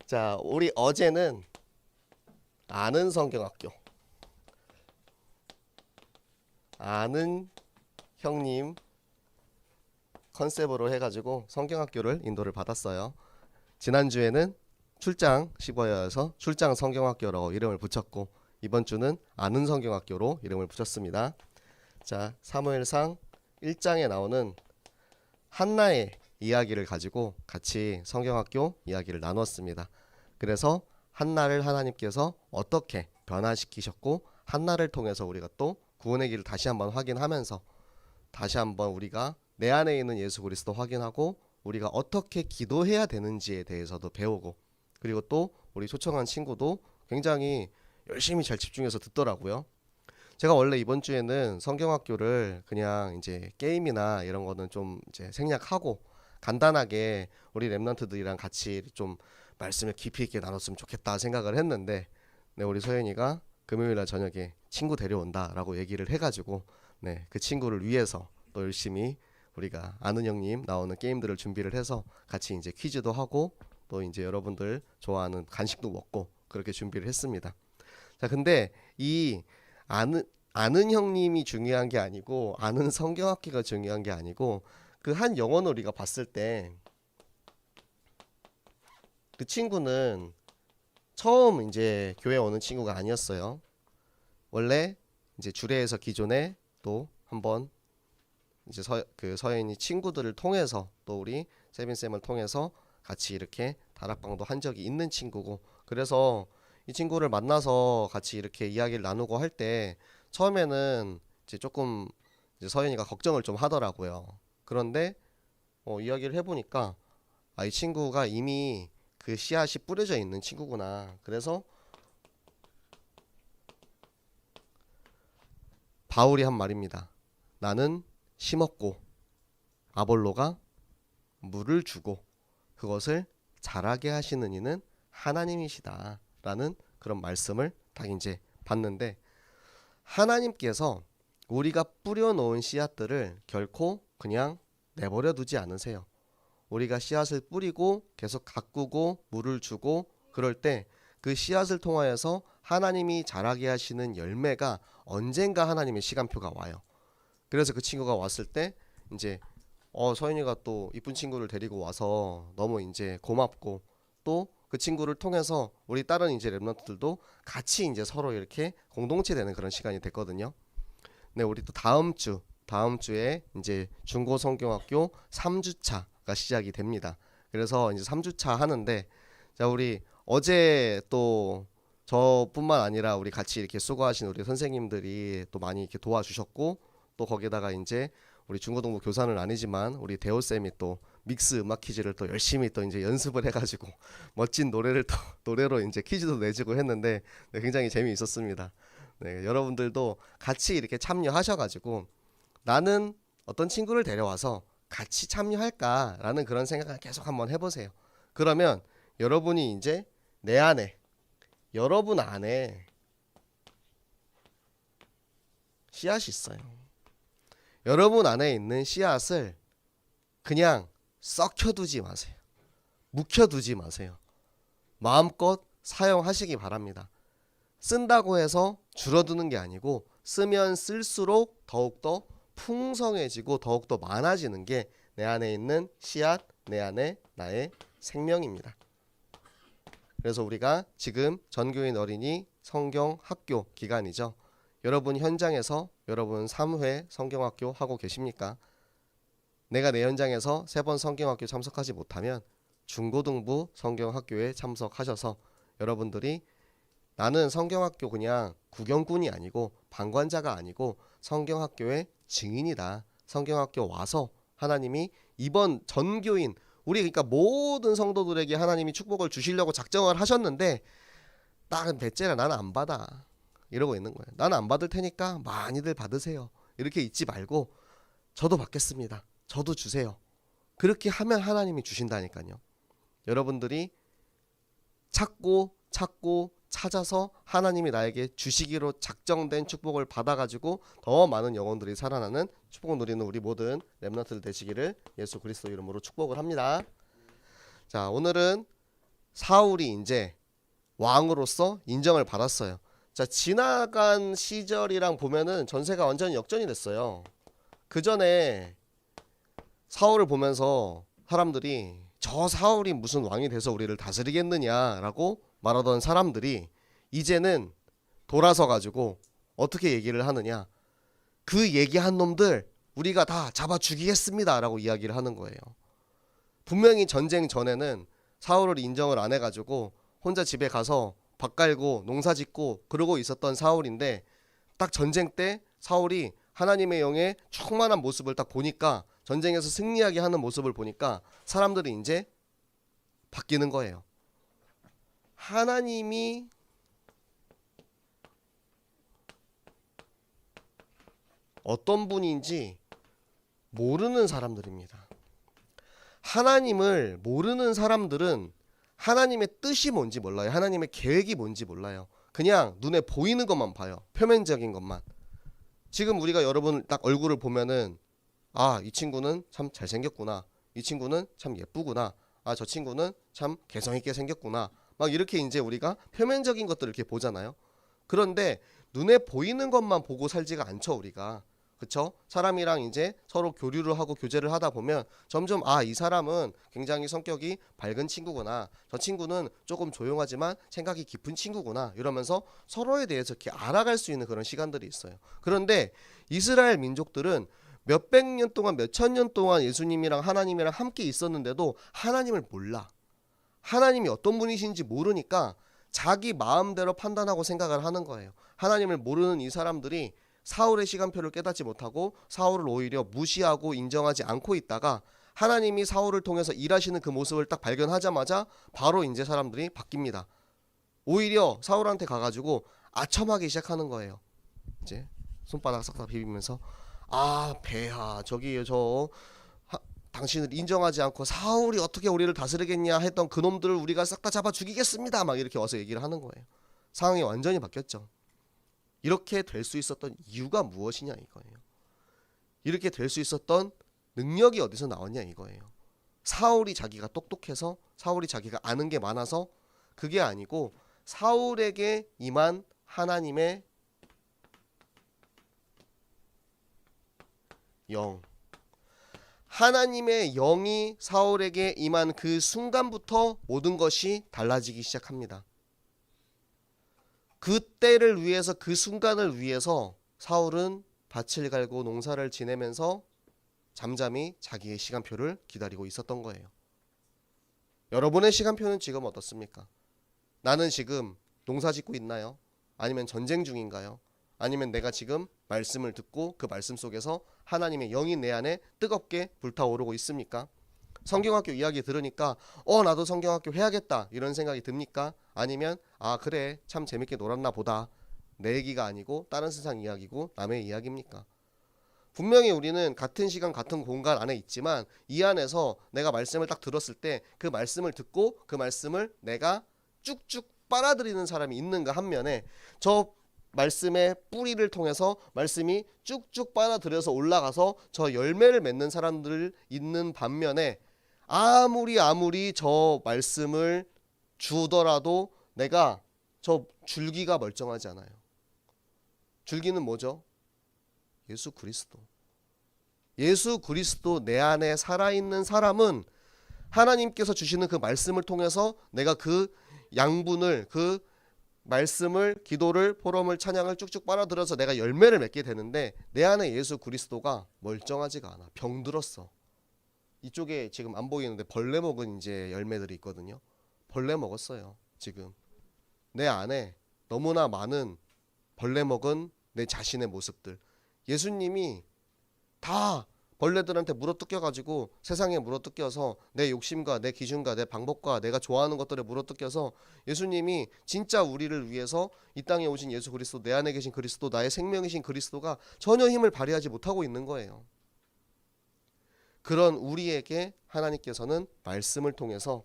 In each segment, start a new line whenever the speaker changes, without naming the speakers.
자, 우리 어제는 아는 성경학교, 아는 형님 컨셉으로 해가지고 성경학교를 인도를 받았어요. 지난주에는 출장 15여여서 출장 성경학교로 이름을 붙였고, 이번 주는 아는 성경학교로 이름을 붙였습니다. 자, 사무엘상 1장에 나오는 한나의 이야기를 가지고 같이 성경학교 이야기를 나눴습니다. 그래서 한나를 하나님께서 어떻게 변화시키셨고, 한나를 통해서 우리가 또 구원의 길을 다시 한번 확인하면서 다시 한번 우리가 내 안에 있는 예수 그리스도 확인하고 우리가 어떻게 기도해야 되는지에 대해서도 배우고, 그리고 또 우리 초청한 친구도 굉장히 열심히 잘 집중해서 듣더라고요. 제가 원래 이번 주에는 성경학교를 그냥 이제 게임이나 이런 거는 좀 이제 생략하고 간단하게 우리 랩런트들이랑 같이 좀 말씀을 깊이 있게 나눴으면 좋겠다 생각을 했는데, 네, 우리 소연이가 금요일날 저녁에 친구 데려온다라고 얘기를 해가지고, 네, 그 친구를 위해서 또 열심히 우리가 아는 형님 나오는 게임들을 준비를 해서 같이 이제 퀴즈도 하고 또 이제 여러분들 좋아하는 간식도 먹고 그렇게 준비를 했습니다. 자, 근데 이 아는 형님이 중요한 게 아니고, 아는 성경학기가 중요한 게 아니고, 그 한 영혼을 우리가 봤을 때 그 친구는 처음 이제 교회 오는 친구가 아니었어요. 원래 이제 주례에서 기존에 또 한번 이제 그 서연이 친구들을 통해서 또 우리 세빈 쌤을 통해서 같이 이렇게 다락방도 한 적이 있는 친구고, 그래서 이 친구를 만나서 같이 이렇게 이야기를 나누고 할 때 처음에는 이제 조금 이제 서연이가 걱정을 좀 하더라고요. 그런데 이야기를 해보니까 이 친구가 이미 그 씨앗이 뿌려져 있는 친구구나. 그래서 바울이 한 말입니다. 나는 심었고 아볼로가 물을 주고 그것을 자라게 하시는 이는 하나님이시다 라는 그런 말씀을 딱 이제 봤는데, 하나님께서 우리가 뿌려놓은 씨앗들을 결코 그냥 내버려 두지 않으세요. 우리가 씨앗을 뿌리고 계속 가꾸고 물을 주고 그럴 때 그 씨앗을 통하여서 하나님이 자라게 하시는 열매가 언젠가 하나님의 시간표가 와요. 그래서 그 친구가 왔을 때 이제 서윤이가 또 이쁜 친구를 데리고 와서 너무 이제 고맙고, 또 그 친구를 통해서 우리 다른 이제 랩런트들도 같이 이제 서로 이렇게 공동체 되는 그런 시간이 됐거든요. 네, 우리 또 다음 주에 이제 중고 성경학교 3주차가 시작이 됩니다. 그래서 이제 3주차 하는데, 자, 우리 어제 또 저뿐만 아니라 우리 같이 이렇게 수고하신 우리 선생님들이 또 많이 이렇게 도와주셨고, 또 거기다가 이제 우리 중고등부 교사는 아니지만 우리 대호 쌤이 또 믹스 음악 퀴즈를 또 열심히 또 이제 연습을 해가지고 멋진 노래를 또 노래로 이제 퀴즈도 내주고 했는데, 네, 굉장히 재미있었습니다. 네, 여러분들도 같이 이렇게 참여하셔가지고 나는 어떤 친구를 데려와서 같이 참여할까라는 그런 생각을 계속 한번 해보세요. 그러면 여러분이 이제 내 안에, 여러분 안에 씨앗이 있어요. 여러분 안에 있는 씨앗을 그냥 썩혀두지 마세요. 묵혀두지 마세요. 마음껏 사용하시기 바랍니다. 쓴다고 해서 줄어드는 게 아니고, 쓰면 쓸수록 더욱더 풍성해지고 더욱더 많아지는 게 내 안에 있는 씨앗, 내 안에 나의 생명입니다. 그래서 우리가 지금 전교인 어린이 성경학교 기간이죠. 여러분 현장에서 여러분 3회 성경학교 하고 계십니까? 내가 내 현장에서 3번 성경학교 참석하지 못하면 중고등부 성경학교에 참석하셔서 여러분들이 나는 성경학교 그냥 구경꾼이 아니고 방관자가 아니고 성경학교의 증인이다. 성경학교 와서 하나님이 이번 전교인 우리 그러니까 모든 성도들에게 하나님이 축복을 주시려고 작정을 하셨는데, 딱 배째라 나는 안 받아 이러고 있는 거예요. 나는 안 받을 테니까 많이들 받으세요. 이렇게 있지 말고 저도 받겠습니다. 저도 주세요. 그렇게 하면 하나님이 주신다니까요. 여러분들이 찾고 찾아서 하나님이 나에게 주시기로 작정된 축복을 받아가지고 더 많은 영혼들이 살아나는 축복을 누리는 우리 모든 렘넌트들 되시기를 예수 그리스도 이름으로 축복을 합니다. 자, 오늘은 사울이 이제 왕으로서 인정을 받았어요. 자, 지나간 시절이랑 보면은 전세가 완전히 역전이 됐어요. 그 전에 사울을 보면서 사람들이 저 사울이 무슨 왕이 돼서 우리를 다스리겠느냐라고 말하던 사람들이 이제는 돌아서 가지고 어떻게 얘기를 하느냐, 그 얘기한 놈들 우리가 다 잡아 죽이겠습니다 라고 이야기를 하는 거예요. 분명히 전쟁 전에는 사울을 인정을 안 해가지고 혼자 집에 가서 밥 갈고 농사 짓고 그러고 있었던 사울인데, 딱 전쟁 때 사울이 하나님의 영의 충만한 모습을 딱 보니까, 전쟁에서 승리하게 하는 모습을 보니까 사람들이 이제 바뀌는 거예요. 하나님이 어떤 분인지 모르는 사람들입니다. 하나님을 모르는 사람들은 하나님의 뜻이 뭔지 몰라요. 하나님의 계획이 뭔지 몰라요. 그냥 눈에 보이는 것만 봐요. 표면적인 것만. 지금 우리가 여러분 딱 얼굴을 보면은 아, 이 친구는 참 잘생겼구나. 이 친구는 참 예쁘구나. 아, 저 친구는 참 개성있게 생겼구나. 막 이렇게 이제 우리가 표면적인 것들을 이렇게 보잖아요. 그런데 눈에 보이는 것만 보고 살지가 않죠, 우리가. 그쵸? 사람이랑 이제 서로 교류를 하고 교제를 하다 보면 점점 아, 이 사람은 굉장히 성격이 밝은 친구구나. 저 친구는 조금 조용하지만 생각이 깊은 친구구나. 이러면서 서로에 대해서 이렇게 알아갈 수 있는 그런 시간들이 있어요. 그런데 이스라엘 민족들은 몇백 년 동안, 몇천 년 동안 예수님이랑 하나님이랑 함께 있었는데도 하나님을 몰라. 하나님이 어떤 분이신지 모르니까 자기 마음대로 판단하고 생각을 하는 거예요. 하나님을 모르는 이 사람들이 사울의 시간표를 깨닫지 못하고 사울을 오히려 무시하고 인정하지 않고 있다가 하나님이 사울을 통해서 일하시는 그 모습을 딱 발견하자마자 바로 이제 사람들이 바뀝니다. 오히려 사울한테 가가지고 아첨하기 시작하는 거예요. 이제 손바닥 싹 다 비비면서 아, 폐하 저기 당신을 인정하지 않고 사울이 어떻게 우리를 다스리겠냐 했던 그 놈들을 우리가 싹 다 잡아 죽이겠습니다. 막 이렇게 와서 얘기를 하는 거예요. 상황이 완전히 바뀌었죠. 이렇게 될 수 있었던 이유가 무엇이냐 이거예요. 이렇게 될 수 있었던 능력이 어디서 나왔냐 이거예요. 사울이 자기가 똑똑해서, 사울이 자기가 아는 게 많아서, 그게 아니고 사울에게 임한 하나님의 영, 하나님의 영이 사울에게 임한 그 순간부터 모든 것이 달라지기 시작합니다. 그때를 위해서, 그 순간을 위해서 사울은 밭을 갈고 농사를 지내면서 잠잠히 자기의 시간표를 기다리고 있었던 거예요. 여러분의 시간표는 지금 어떻습니까? 나는 지금 농사 짓고 있나요? 아니면 전쟁 중인가요? 아니면 내가 지금 말씀을 듣고 그 말씀 속에서 하나님의 영이 내 안에 뜨겁게 불타오르고 있습니까? 성경학교 이야기 들으니까 나도 성경학교 해야겠다 이런 생각이 듭니까? 아니면 아, 그래 참 재밌게 놀았나 보다, 내 얘기가 아니고 다른 세상 이야기고 남의 이야기입니까? 분명히 우리는 같은 시간 같은 공간 안에 있지만 이 안에서 내가 말씀을 딱 들었을 때 그 말씀을 듣고 그 말씀을 내가 쭉쭉 빨아들이는 사람이 있는가 한 면에, 저 말씀의 뿌리를 통해서 말씀이 쭉쭉 빨아들여서 올라가서 저 열매를 맺는 사람들 있는 반면에, 아무리 저 말씀을 주더라도 내가 저 줄기가 멀쩡하지 않아요. 줄기는 뭐죠? 예수 그리스도. 예수 그리스도 내 안에 살아있는 사람은 하나님께서 주시는 그 말씀을 통해서 내가 그 양분을, 그 말씀을, 기도를, 포럼을, 찬양을 쭉쭉 빨아들여서 내가 열매를 맺게 되는데, 내 안에 예수 그리스도가 멀쩡하지가 않아. 병들었어. 이쪽에 지금 안 보이는데 벌레 먹은 이제 열매들이 있거든요. 벌레 먹었어요. 지금 내 안에 너무나 많은 벌레 먹은 내 자신의 모습들. 예수님이 다 벌레들한테 물어뜯겨가지고, 세상에 물어뜯겨서 내 욕심과 내 기준과 내 방법과 내가 좋아하는 것들에 물어뜯겨서, 예수님이 진짜 우리를 위해서 이 땅에 오신 예수 그리스도, 내 안에 계신 그리스도, 나의 생명이신 그리스도가 전혀 힘을 발휘하지 못하고 있는 거예요. 그런 우리에게 하나님께서는 말씀을 통해서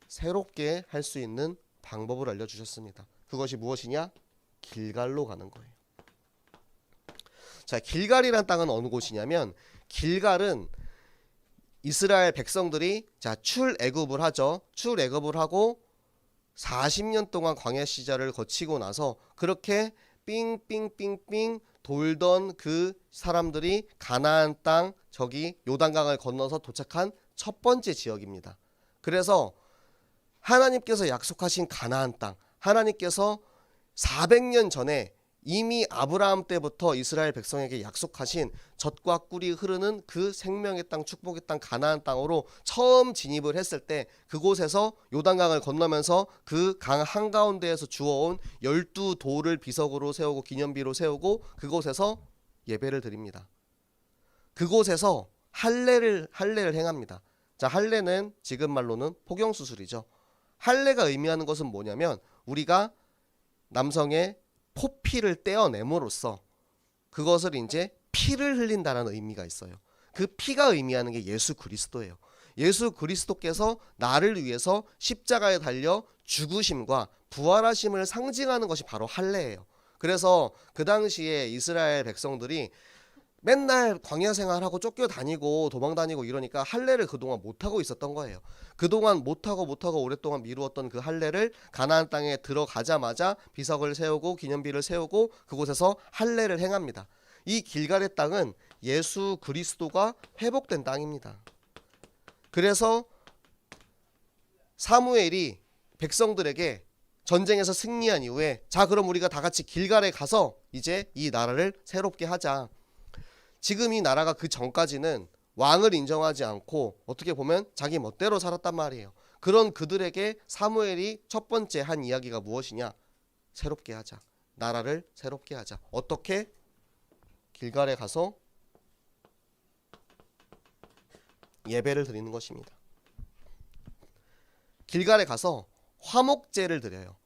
새롭게 할 수 있는 방법을 알려주셨습니다. 그것이 무엇이냐? 길갈로 가는 거예요. 자, 길갈이란 땅은 어느 곳이냐면, 길갈은 이스라엘 백성들이 자 출애굽을 하죠. 출애굽을 하고 40년 동안 광야 시절을 거치고 나서 그렇게 삥삥삥삥 돌던 그 사람들이 가나안 땅 저기 요단강을 건너서 도착한 첫 번째 지역입니다. 그래서 하나님께서 약속하신 가나안 땅, 하나님께서 400년 전에 이미 아브라함 때부터 이스라엘 백성에게 약속하신 젖과 꿀이 흐르는 그 생명의 땅, 축복의 땅 가나안 땅으로 처음 진입을 했을 때 그곳에서 요단강을 건너면서 그 강 한가운데에서 주워온 12돌을 비석으로 세우고 기념비로 세우고 그곳에서 예배를 드립니다. 그곳에서 할례를 행합니다. 자, 할례는 지금 말로는 포경수술이죠. 할례가 의미하는 것은 뭐냐면 우리가 남성의 포피를 떼어냄으로써 그것을 이제 피를 흘린다는 의미가 있어요. 그 피가 의미하는 게 예수 그리스도예요. 예수 그리스도께서 나를 위해서 십자가에 달려 죽으심과 부활하심을 상징하는 것이 바로 할례예요. 그래서 그 당시에 이스라엘 백성들이 맨날 광야 생활하고 쫓겨다니고 도망다니고 이러니까 할례를 그동안 못하고 있었던 거예요. 그동안 못하고 오랫동안 미루었던 그 할례를 가나안 땅에 들어가자마자 비석을 세우고 기념비를 세우고 그곳에서 할례를 행합니다. 이 길갈의 땅은 예수 그리스도가 회복된 땅입니다. 그래서 사무엘이 백성들에게 전쟁에서 승리한 이후에 자 그럼 우리가 다 같이 길갈에 가서 이제 이 나라를 새롭게 하자. 지금 이 나라가 그 전까지는 왕을 인정하지 않고 어떻게 보면 자기 멋대로 살았단 말이에요. 그런 그들에게 사무엘이 첫 번째 한 이야기가 무엇이냐? 새롭게 하자. 나라를 새롭게 하자. 어떻게? 길갈에 가서 예배를 드리는 것입니다. 길갈에 가서 화목제를 드려요.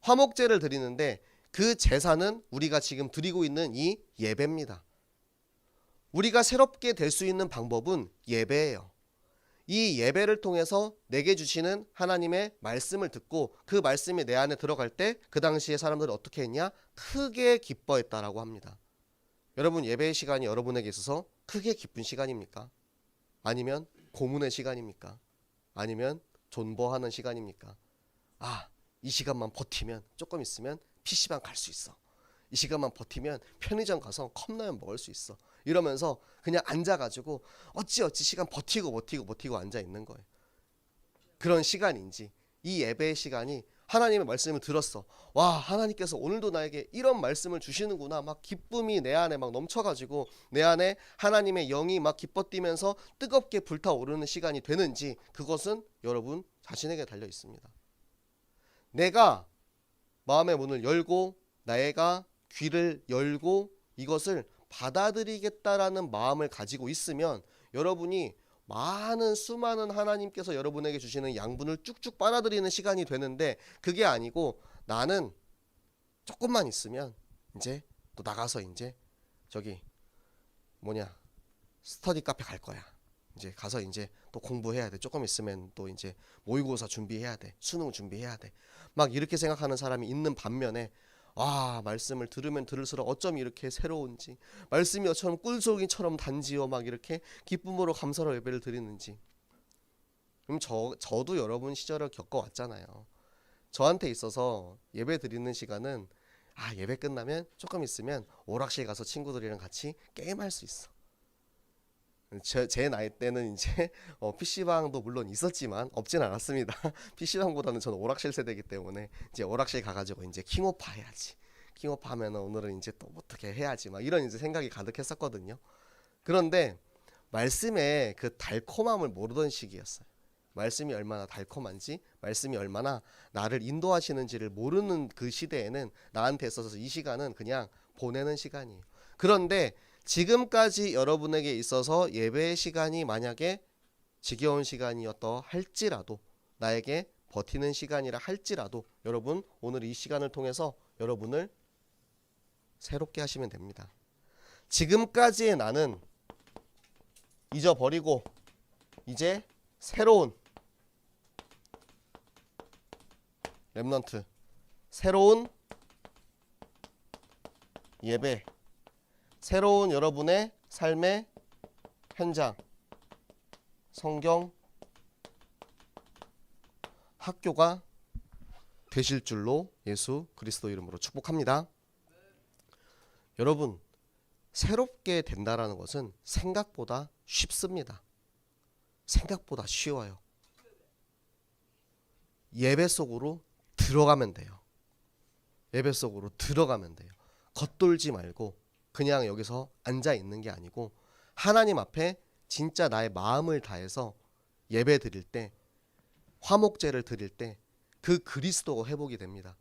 화목제를 드리는데 그 제사는 우리가 지금 드리고 있는 이 예배입니다. 우리가 새롭게 될 수 있는 방법은 예배예요. 이 예배를 통해서 내게 주시는 하나님의 말씀을 듣고 그 말씀이 내 안에 들어갈 때 그 당시에 사람들은 어떻게 했냐? 크게 기뻐했다라고 합니다. 여러분 예배의 시간이 여러분에게 있어서 크게 기쁜 시간입니까? 아니면 고문의 시간입니까? 아니면 존버하는 시간입니까? 아, 이 시간만 버티면 조금 있으면 PC방 갈 수 있어. 이 시간만 버티면 편의점 가서 컵라면 먹을 수 있어. 이러면서 그냥 앉아가지고 어찌 시간 버티고 앉아 있는 거예요. 그런 시간인지 이 예배의 시간이 하나님의 말씀을 들었어. 와, 하나님께서 오늘도 나에게 이런 말씀을 주시는구나. 막 기쁨이 내 안에 막 넘쳐가지고 내 안에 하나님의 영이 막 기뻐 뛰면서 뜨겁게 불타오르는 시간이 되는지 그것은 여러분 자신에게 달려 있습니다. 내가 마음의 문을 열고 나의가 귀를 열고 이것을 받아들이겠다라는 마음을 가지고 있으면 여러분이 수많은 하나님께서 여러분에게 주시는 양분을 쭉쭉 빨아들이는 시간이 되는데 그게 아니고 나는 조금만 있으면 이제 또 나가서 이제 저기 스터디 카페 갈 거야. 이제 가서 이제 또 공부해야 돼. 조금 있으면 또 이제 모의고사 준비해야 돼. 수능 준비해야 돼. 막 이렇게 생각하는 사람이 있는 반면에 말씀을 들으면 들을수록 어쩜 이렇게 새로운지 말씀이 어처럼 꿀송이처럼 단지요 막 이렇게 기쁨으로 감사로 예배를 드리는지. 그럼 저도 여러분 시절을 겪어왔잖아요. 저한테 있어서 예배 드리는 시간은 예배 끝나면 조금 있으면 오락실 가서 친구들이랑 같이 게임할 수 있어. 제 나이 때는 이제 PC방도 물론 있었지만 없진 않았습니다. PC방보다는 저는 오락실 세대이기 때문에 이제 오락실 가가지고 이제 킹오파 해야지. 킹오파 하면 오늘은 이제 또 어떻게 해야지 막 이런 이제 생각이 가득했었거든요. 그런데 말씀의 그 달콤함을 모르던 시기였어요. 말씀이 얼마나 달콤한지, 말씀이 얼마나 나를 인도하시는지를 모르는 그 시대에는 나한테 있어서 이 시간은 그냥 보내는 시간이에요. 그런데 지금까지 여러분에게 있어서 예배의 시간이 만약에 지겨운 시간이었다 할지라도 나에게 버티는 시간이라 할지라도 여러분 오늘 이 시간을 통해서 여러분을 새롭게 하시면 됩니다. 지금까지의 나는 잊어버리고 이제 새로운 렘넌트, 새로운 예배, 새로운 여러분의 삶의 현장, 성경 학교가 되실 줄로 예수 그리스도 이름으로 축복합니다. 여러분, 새롭게 된다라는 것은 생각보다 쉽습니다. 생각보다 쉬워요. 예배 속으로 들어가면 돼요. 예배 속으로 들어가면 돼요. 겉돌지 말고 그냥 여기서 앉아 있는 게 아니고 하나님 앞에 진짜 나의 마음을 다해서 예배 드릴 때, 화목제를 드릴 때 그 그리스도가 회복이 됩니다.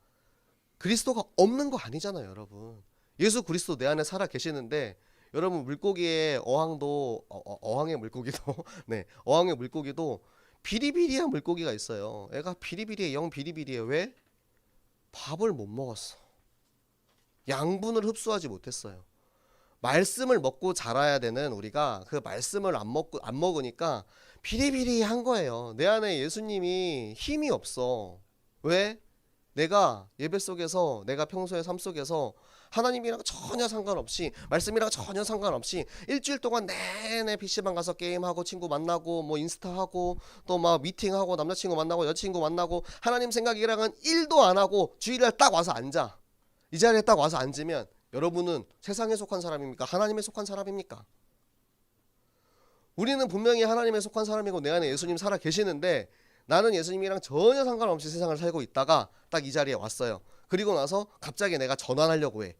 그리스도가 없는 거 아니잖아요, 여러분. 예수 그리스도 내 안에 살아 계시는데, 여러분 물고기의 어항도 어항의 물고기도 네, 어항의 물고기도 비리비리한 물고기가 있어요. 애가 비리비리해, 영 비리비리해. 왜? 밥을 못 먹었어. 양분을 흡수하지 못했어요. 말씀을 먹고 자라야 되는 우리가 그 말씀을 안 먹으니까 비리비리한 거예요. 내 안에 예수님이 힘이 없어. 왜? 내가 예배 속에서, 내가 평소의 삶 속에서 하나님이랑 전혀 상관없이, 말씀이랑 전혀 상관없이 일주일 동안 내내 PC방 가서 게임하고 친구 만나고 뭐 인스타하고 또 막 미팅하고 남자친구 만나고 여자친구 만나고 하나님 생각이랑은 1도 안 하고 주일날 딱 와서 앉아. 이 자리에 딱 와서 앉으면 여러분은 세상에 속한 사람입니까? 하나님에 속한 사람입니까? 우리는 분명히 하나님에 속한 사람이고 내 안에 예수님 살아 계시는데, 나는 예수님이랑 전혀 상관없이 세상을 살고 있다가 딱 이 자리에 왔어요. 그리고 나서 갑자기 내가 전환하려고 해.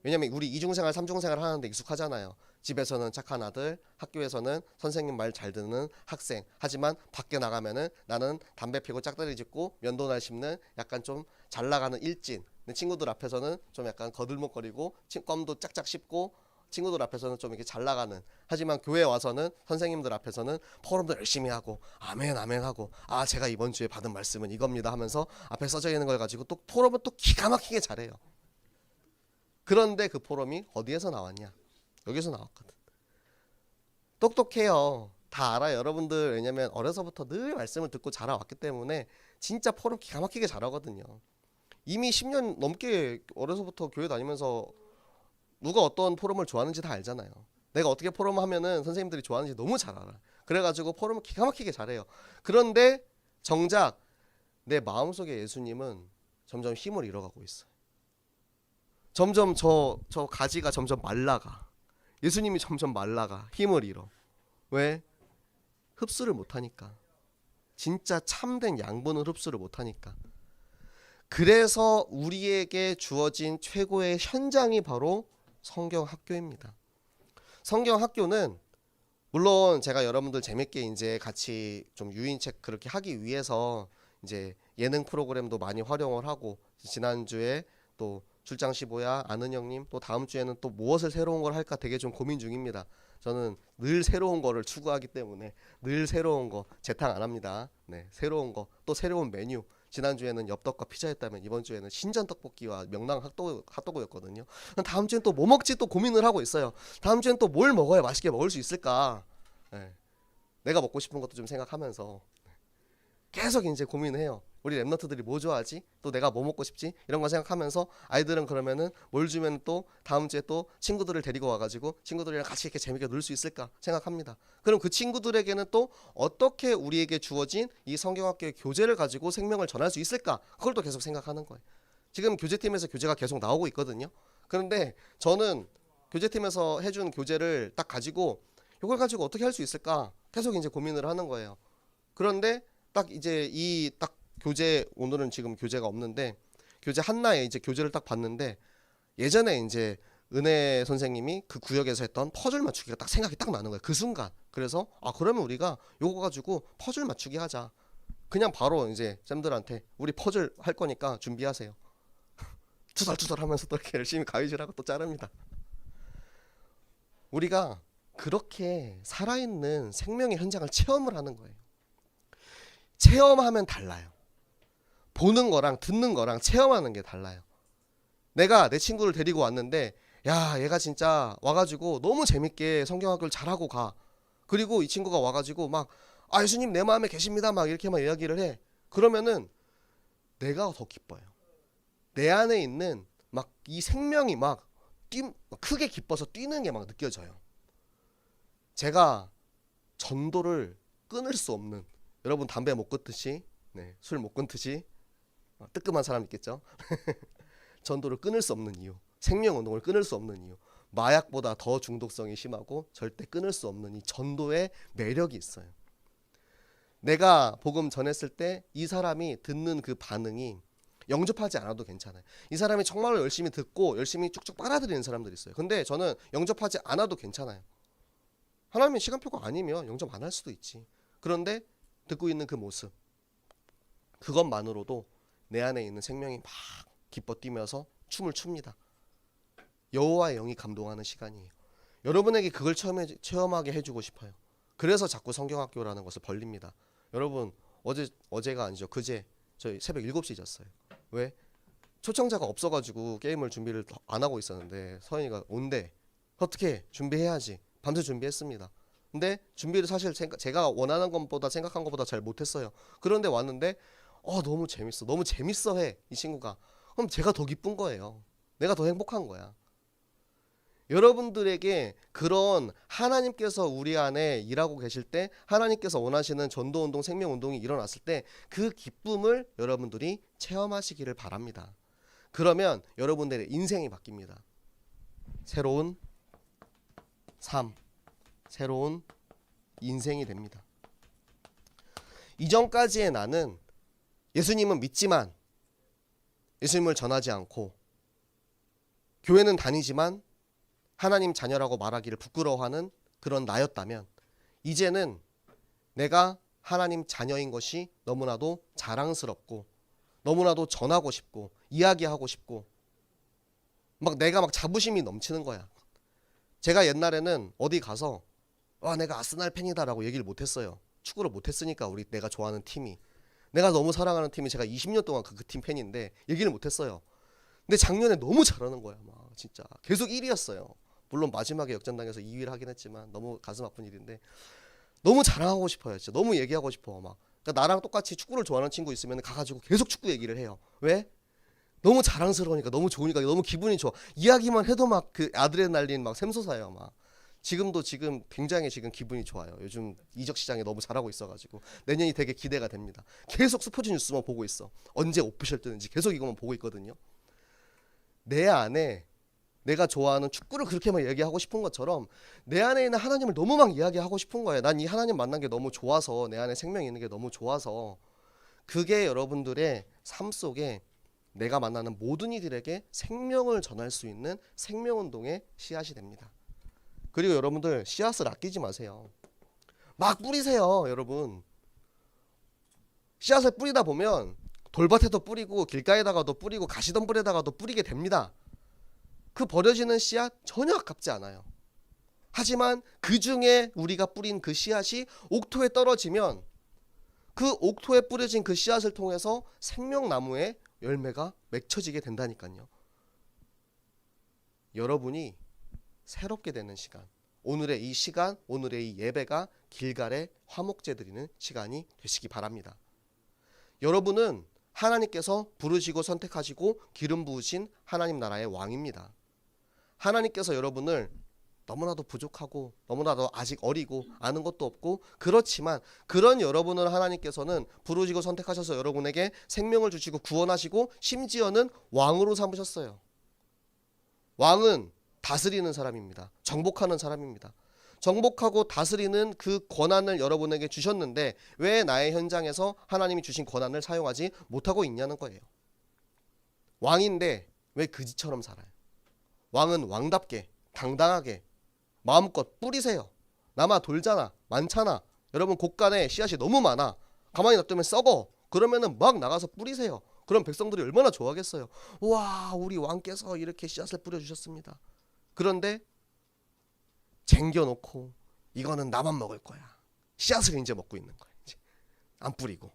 왜냐면 우리 이중생활 삼중생활 하는데 익숙하잖아요. 집에서는 착한 아들, 학교에서는 선생님 말 잘 듣는 학생. 하지만 밖에 나가면은 나는 담배 피고 짝다리 짚고 면도날 씹는 약간 좀 잘 나가는 일진. 내 친구들 앞에서는 좀 약간 거들먹거리고 껌도 짝짝 씹고, 친구들 앞에서는 좀 이렇게 잘 나가는, 하지만 교회 와서는 선생님들 앞에서는 포럼도 열심히 하고 아멘 아멘 하고, 아 제가 이번 주에 받은 말씀은 이겁니다 하면서 앞에 써져 있는 걸 가지고 또 포럼은 또 기가 막히게 잘해요. 그런데 그 포럼이 어디에서 나왔냐? 여기서 나왔거든. 똑똑해요. 다 알아요, 여러분들. 왜냐면 어려서부터 늘 말씀을 듣고 자라왔기 때문에 진짜 포럼 기가 막히게 잘하거든요. 이미 10년 넘게 어려서부터 교회 다니면서 누가 어떤 포럼을 좋아하는지 다 알잖아요. 내가 어떻게 포럼 하면은 선생님들이 좋아하는지 너무 잘 알아. 그래가지고 포럼을 기가 막히게 잘해요. 그런데 정작 내 마음속에 예수님은 점점 힘을 잃어가고 있어요. 점점 저 가지가 점점 말라가. 예수님이 점점 말라가. 힘을 잃어. 왜? 흡수를 못하니까. 진짜 참된 양분을 흡수를 못하니까. 그래서 우리에게 주어진 최고의 현장이 바로 성경 학교입니다. 성경 학교는 물론 제가 여러분들 재밌게 이제 같이 좀 유인책 그렇게 하기 위해서 이제 예능 프로그램도 많이 활용을 하고, 지난주에 또 출장 15야 아는 형님, 또 다음 주에는 또 무엇을 새로운 걸 할까 되게 좀 고민 중입니다. 저는 늘 새로운 거를 추구하기 때문에 늘 새로운 거 재탕 안 합니다. 네, 새로운 거, 또 새로운 메뉴. 지난주에는 엽떡과 피자였다면 이번 주에는 신전 떡볶이와 명랑 핫도그였거든요. 다음 주엔 또 뭐 먹지 또 고민을 하고 있어요. 다음 주엔 또 뭘 먹어야 맛있게 먹을 수 있을까? 네. 내가 먹고 싶은 것도 좀 생각하면서 계속 이제 고민을 해요. 우리 랩너트들이 뭐 좋아하지? 또 내가 뭐 먹고 싶지? 이런 거 생각하면서 아이들은 그러면은 뭘 주면 또 다음 주에 또 친구들을 데리고 와가지고 친구들이랑 같이 이렇게 재밌게 놀 수 있을까 생각합니다. 그럼 그 친구들에게는 또 어떻게 우리에게 주어진 이 성경학교의 교재를 가지고 생명을 전할 수 있을까? 그걸 또 계속 생각하는 거예요. 지금 교재팀에서 교재가 계속 나오고 있거든요. 그런데 저는 교재팀에서 해준 교재를 딱 가지고 이걸 가지고 어떻게 할 수 있을까? 계속 이제 고민을 하는 거예요. 그런데 딱 이제 이 딱 교재, 오늘은 지금 교재가 없는데 교재 한나에 이제 교재를 딱 봤는데, 예전에 이제 은혜 선생님이 그 구역에서 했던 퍼즐 맞추기가 딱 생각이 딱 나는 거예요, 그 순간. 그래서 그러면 우리가 요거 가지고 퍼즐 맞추기 하자. 그냥 바로 이제 쌤들한테 우리 퍼즐 할 거니까 준비하세요. 투덜투덜 하면서 또 이렇게 열심히 가위질하고 또 자릅니다. 우리가 그렇게 살아있는 생명의 현장을 체험을 하는 거예요. 체험하면 달라요. 보는 거랑 듣는 거랑 체험하는 게 달라요. 내가 내 친구를 데리고 왔는데, 야 얘가 진짜 와가지고 너무 재밌게 성경학교를 잘하고 가. 그리고 이 친구가 와가지고 막 예수님 내 마음에 계십니다 막 이렇게 막 이야기를 해. 그러면은 내가 더 기뻐요. 내 안에 있는 막 이 생명이 막 크게 기뻐서 뛰는 게 막 느껴져요. 제가 전도를 끊을 수 없는, 여러분 담배 못 끊듯이, 술 못 끊듯이 뜨끔한 사람 있겠죠. 전도를 끊을 수 없는 이유, 생명운동을 끊을 수 없는 이유, 마약보다 더 중독성이 심하고 절대 끊을 수 없는 이 전도의 매력이 있어요. 내가 복음 전했을 때 이 사람이 듣는 그 반응이 영접하지 않아도 괜찮아요. 이 사람이 정말로 열심히 듣고 열심히 쭉쭉 빨아들이는 사람들이 있어요. 근데 저는 영접하지 않아도 괜찮아요. 하나님의 시간표가 아니면 영접 안 할 수도 있지. 그런데 듣고 있는 그 모습, 그것만으로도 내 안에 있는 생명이 막 기뻐 뛰면서 춤을 춥니다. 여호와의 영이 감동하는 시간이에요. 여러분에게 그걸 체험하게 해주고 싶어요. 그래서 자꾸 성경학교라는 것을 벌립니다. 여러분 어제가 아니죠. 그제 저희 새벽 7시에 잤어요. 왜? 초청자가 없어가지고 게임을 준비를 안 하고 있었는데 서인이가 온대. 어떻게 준비해야지. 밤새 준비했습니다. 근데 준비를 사실 제가 원하는 것보다 생각한 것보다 잘 못했어요. 그런데 왔는데 너무 재밌어. 너무 재밌어 해. 이 친구가. 그럼 제가 더 기쁜 거예요. 내가 더 행복한 거야. 여러분들에게 그런 하나님께서 우리 안에 일하고 계실 때 하나님께서 원하시는 전도운동, 생명운동이 일어났을 때 그 기쁨을 여러분들이 체험하시기를 바랍니다. 그러면 여러분들의 인생이 바뀝니다. 새로운 삶, 새로운 인생이 됩니다. 이전까지의 나는 예수님은 믿지만 예수님을 전하지 않고 교회는 다니지만 하나님 자녀라고 말하기를 부끄러워하는 그런 나였다면 이제는 내가 하나님 자녀인 것이 너무나도 자랑스럽고 너무나도 전하고 싶고 이야기하고 싶고 내가 자부심이 넘치는 거야. 제가 옛날에는 어디 가서 내가 아스날 팬이다라고 얘기를 못했어요. 축구를 못했으니까 내가 좋아하는 팀이, 내가 너무 사랑하는 팀이 제가 20년 동안 그 팀 팬인데 얘기를 못했어요. 근데 작년에 너무 잘하는 거야. 진짜 계속 1위였어요. 물론 마지막에 역전당해서 2위를 하긴 했지만 너무 가슴 아픈 일인데 너무 자랑하고 싶어요. 진짜 너무 얘기하고 싶어. 그러니까 나랑 똑같이 축구를 좋아하는 친구 있으면 가가지고 계속 축구 얘기를 해요. 왜? 너무 자랑스러우니까, 너무 좋으니까, 너무 기분이 좋아. 이야기만 해도 그 아드레날린 샘솟아요. 지금 굉장히 지금 기분이 좋아요. 요즘 이적 시장에 너무 잘하고 있어가지고 내년이 되게 기대가 됩니다. 계속 스포츠 뉴스만 보고 있어. 언제 오피셜 뜨는지 계속 이것만 보고 있거든요. 내 안에 내가 좋아하는 축구를 그렇게 얘기하고 싶은 것처럼 내 안에 있는 하나님을 너무 이야기하고 싶은 거예요. 난 이 하나님 만난 게 너무 좋아서, 내 안에 생명이 있는 게 너무 좋아서, 그게 여러분들의 삶 속에 내가 만나는 모든 이들에게 생명을 전할 수 있는 생명운동의 씨앗이 됩니다. 그리고 여러분들 씨앗을 아끼지 마세요. 막 뿌리세요. 여러분 씨앗을 뿌리다 보면 돌밭에도 뿌리고 길가에다가도 뿌리고 가시덤불에다가도 뿌리게 됩니다. 그 버려지는 씨앗 전혀 아깝지 않아요. 하지만 그 중에 우리가 뿌린 그 씨앗이 옥토에 떨어지면 그 옥토에 뿌려진 그 씨앗을 통해서 생명나무의 열매가 맺혀지게 된다니까요. 여러분이 새롭게 되는 시간, 오늘의 이 시간, 오늘의 이 예배가 길갈에 화목제 드리는 시간이 되시기 바랍니다. 여러분은 하나님께서 부르시고 선택하시고 기름 부으신 하나님 나라의 왕입니다. 하나님께서 여러분을 너무나도 부족하고 너무나도 아직 어리고 아는 것도 없고 그렇지만 그런 여러분을 하나님께서는 부르시고 선택하셔서 여러분에게 생명을 주시고 구원하시고 심지어는 왕으로 삼으셨어요. 왕은 다스리는 사람입니다. 정복하는 사람입니다. 정복하고 다스리는 그 권한을 여러분에게 주셨는데 왜 나의 현장에서 하나님이 주신 권한을 사용하지 못하고 있냐는 거예요. 왕인데 왜 그지처럼 살아요? 왕은 왕답게 당당하게 마음껏 뿌리세요. 남아 돌잖아. 많잖아. 여러분 곳간에 씨앗이 너무 많아. 가만히 놔두면 썩어. 그러면은 막 나가서 뿌리세요. 그럼 백성들이 얼마나 좋아하겠어요. 와, 우리 왕께서 이렇게 씨앗을 뿌려주셨습니다. 그런데 쟁겨놓고 이거는 나만 먹을 거야. 씨앗을 이제 먹고 있는 거야. 이제 안 뿌리고.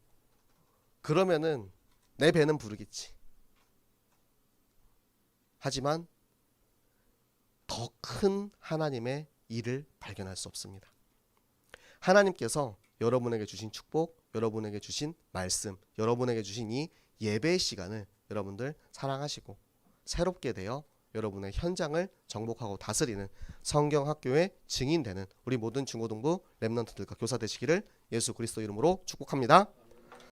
그러면은 내 배는 부르겠지. 하지만 더 큰 하나님의 일을 발견할 수 없습니다. 하나님께서 여러분에게 주신 축복, 여러분에게 주신 말씀, 여러분에게 주신 이 예배의 시간을 여러분들 사랑하시고 새롭게 되어 여러분의 현장을 정복하고 다스리는 성경학교의 증인되는 우리 모든 중고등부 랩런트들과 교사 되시기를 예수 그리스도 이름으로 축복합니다.